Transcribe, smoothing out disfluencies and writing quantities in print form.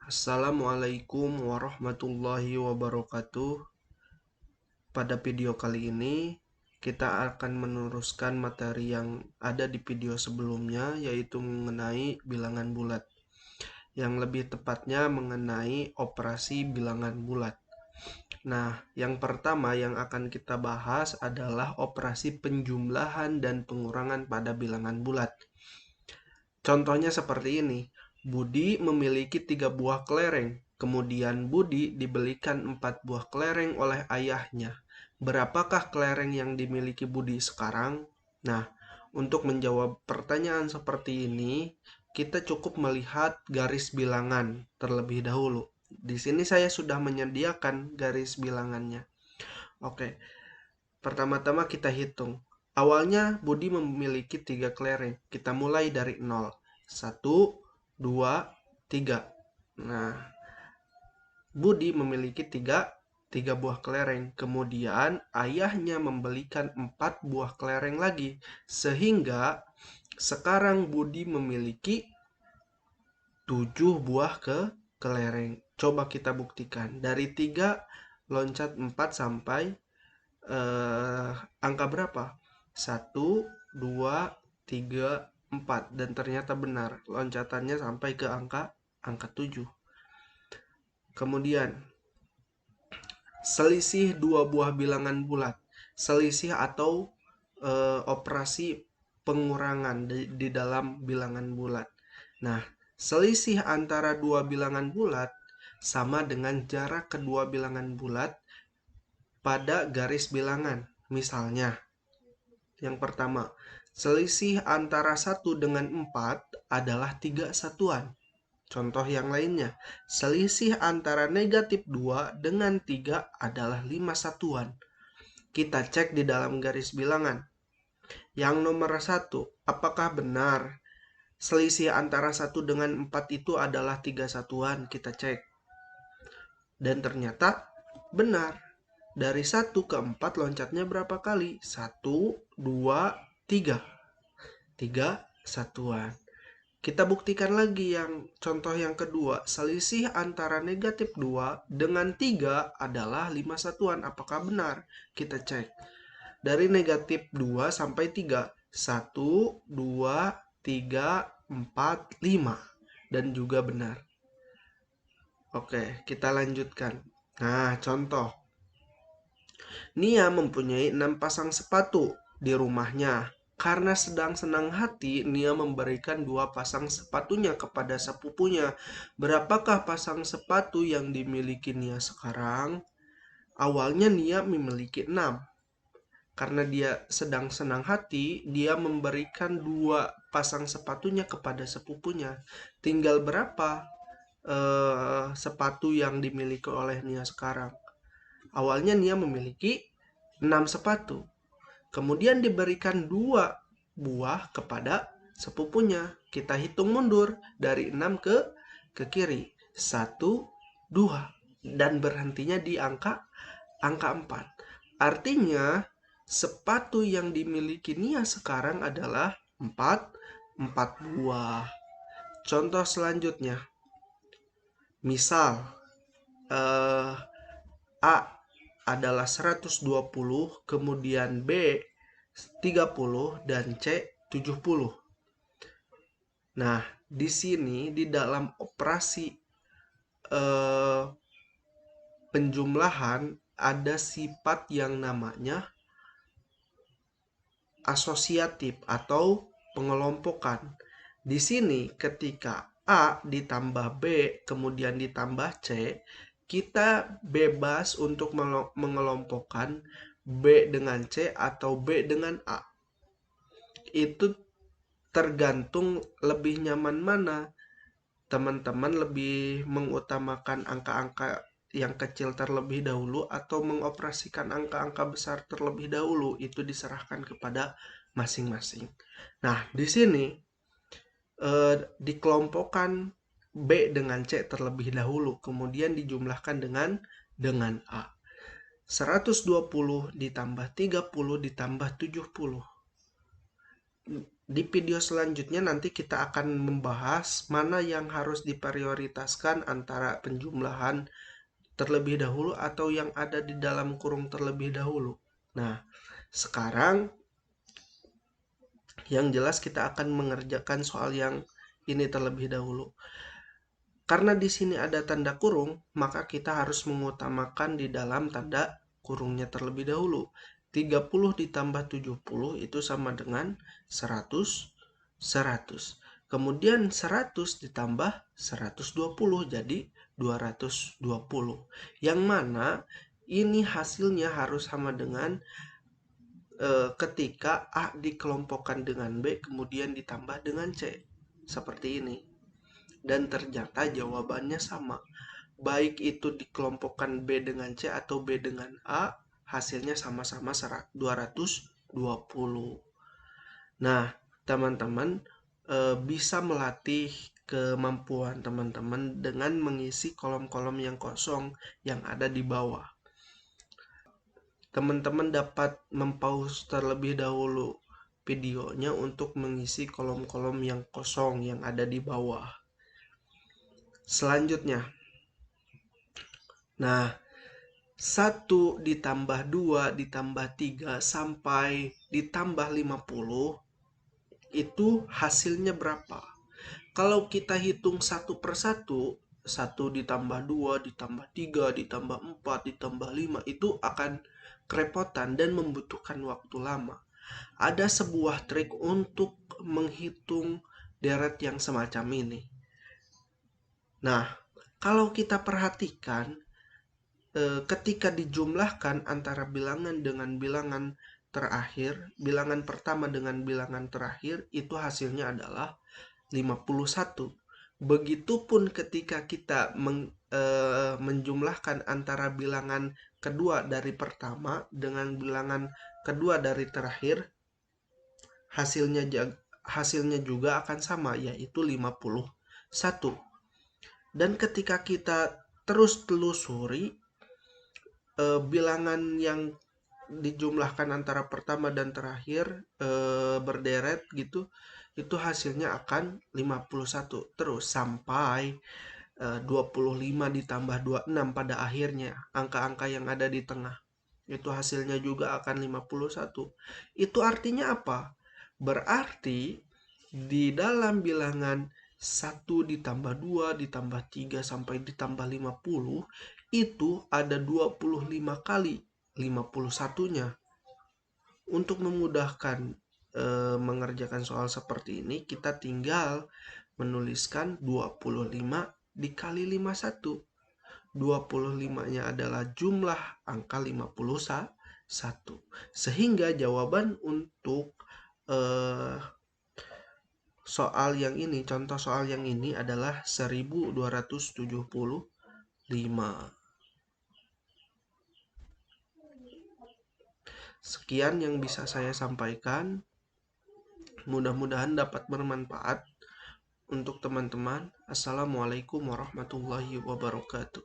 Assalamualaikum warahmatullahi wabarakatuh. Pada video kali ini kita akan meneruskan materi yang ada di video sebelumnya, yaitu mengenai bilangan bulat. Yang lebih tepatnya mengenai operasi bilangan bulat. Nah, yang pertama yang akan kita bahas adalah operasi penjumlahan dan pengurangan pada bilangan bulat. Contohnya seperti ini. Budi memiliki 3 buah kelereng. Kemudian Budi dibelikan 4 buah kelereng oleh ayahnya. Berapakah kelereng yang dimiliki Budi sekarang? Nah, untuk menjawab pertanyaan seperti ini, kita cukup melihat garis bilangan terlebih dahulu. Di sini saya sudah menyediakan garis bilangannya. Oke, pertama-tama kita hitung. Awalnya Budi memiliki 3 kelereng. Kita mulai dari 0. 1, 2, 3. Nah, Budi memiliki 3 buah kelereng. Kemudian ayahnya membelikan 4 buah kelereng lagi. Sehingga sekarang Budi memiliki 7 buah kelereng. Coba kita buktikan. Dari 3 loncat 4 sampai angka berapa? 1, 2, 3, 4. Dan ternyata benar. Loncatannya sampai ke angka 7. Kemudian, selisih 2 buah bilangan bulat. Selisih atau operasi pengurangan di dalam bilangan bulat. Nah, selisih antara 2 bilangan bulat sama dengan jarak kedua bilangan bulat pada garis bilangan. Misalnya, yang pertama, selisih antara 1 dengan 4 adalah 3 satuan. Contoh yang lainnya, selisih antara negatif 2 dengan 3 adalah 5 satuan. Kita cek di dalam garis bilangan. Yang nomor 1, apakah benar selisih antara 1 dengan 4 itu adalah 3 satuan? Kita cek. Dan ternyata benar. Dari 1 ke 4 loncatnya berapa kali? 1, 2, 3. 3 satuan. Kita buktikan lagi yang contoh yang kedua. Selisih antara negatif 2 dengan 3 adalah 5 satuan. Apakah benar? Kita cek. Dari negatif 2 sampai 3. 1, 2, 3, 4, 5. Dan juga benar. Oke, kita lanjutkan. Nah, contoh. Nia mempunyai 6 pasang sepatu di rumahnya. Karena sedang senang hati, Nia memberikan 2 pasang sepatunya kepada sepupunya. Berapakah pasang sepatu yang dimiliki Nia sekarang? Awalnya Nia memiliki 6. Karena dia sedang senang hati, dia memberikan 2 pasang sepatunya kepada sepupunya. Tinggal berapa sepatu yang dimiliki oleh Nia sekarang? Awalnya Nia memiliki 6 sepatu. Kemudian diberikan 2 buah kepada sepupunya. Kita hitung mundur dari 6 ke kiri. 1, 2. Dan berhentinya di angka 4. Artinya sepatu yang dimiliki Nia sekarang adalah 4 buah. Contoh selanjutnya. Misal A adalah 120, kemudian B 30 dan C 70. Nah, di sini di dalam operasi penjumlahan ada sifat yang namanya asosiatif atau pengelompokan. Di sini ketika A ditambah B kemudian ditambah C, kita bebas untuk mengelompokkan B dengan C atau B dengan A. Itu tergantung lebih nyaman mana. Teman-teman lebih mengutamakan angka-angka yang kecil terlebih dahulu atau mengoperasikan angka-angka besar terlebih dahulu, itu diserahkan kepada masing-masing. Nah, di sini dikelompokkan B dengan C terlebih dahulu, kemudian dijumlahkan dengan A. 120 ditambah 30 ditambah 70. Di video selanjutnya nanti kita akan membahas mana yang harus diprioritaskan antara penjumlahan terlebih dahulu atau yang ada di dalam kurung terlebih dahulu. Nah, sekarang yang jelas kita akan mengerjakan soal yang ini terlebih dahulu. Karena di sini ada tanda kurung, maka kita harus mengutamakan di dalam tanda kurungnya terlebih dahulu. 30 ditambah 70 itu sama dengan 100, 100. Kemudian 100 ditambah 120 jadi 220. Yang mana ini hasilnya harus sama dengan ketika A dikelompokkan dengan B kemudian ditambah dengan C. Seperti ini. Dan ternyata jawabannya sama. Baik itu dikelompokkan B dengan C atau B dengan A, hasilnya sama-sama 220. Nah, teman-teman bisa melatih kemampuan teman-teman dengan mengisi kolom-kolom yang kosong yang ada di bawah. Teman-teman dapat mempause terlebih dahulu videonya untuk mengisi kolom-kolom yang kosong yang ada di bawah. Selanjutnya, nah, 1 ditambah 2 ditambah 3 sampai ditambah 50 itu hasilnya berapa? Kalau kita hitung satu per satu, 1 ditambah 2 ditambah 3 ditambah 4 ditambah 5 itu akan kerepotan dan membutuhkan waktu lama. Ada sebuah trik untuk menghitung deret yang semacam ini. Nah, kalau kita perhatikan ketika dijumlahkan antara bilangan dengan bilangan terakhir, bilangan pertama dengan bilangan terakhir, itu hasilnya adalah 51. Begitupun ketika kita menjumlahkan antara bilangan kedua dari pertama dengan bilangan kedua dari terakhir, hasilnya juga akan sama, yaitu 51. Dan ketika kita terus telusuri bilangan yang dijumlahkan antara pertama dan terakhir berderet gitu, itu hasilnya akan 51 terus sampai 25 ditambah 26 pada akhirnya, angka-angka yang ada di tengah itu hasilnya juga akan 51. Itu artinya apa? Berarti di dalam bilangan 1 ditambah 2 ditambah 3 sampai ditambah 50 itu ada 25 kali 51-nya. Untuk memudahkan mengerjakan soal seperti ini, kita tinggal menuliskan 25 dikali 51. 25-nya adalah jumlah angka 51. Sehingga jawaban untuk soal yang ini, contoh soal yang ini adalah 1275. Sekian yang bisa saya sampaikan. Mudah-mudahan dapat bermanfaat untuk teman-teman. Assalamualaikum warahmatullahi wabarakatuh.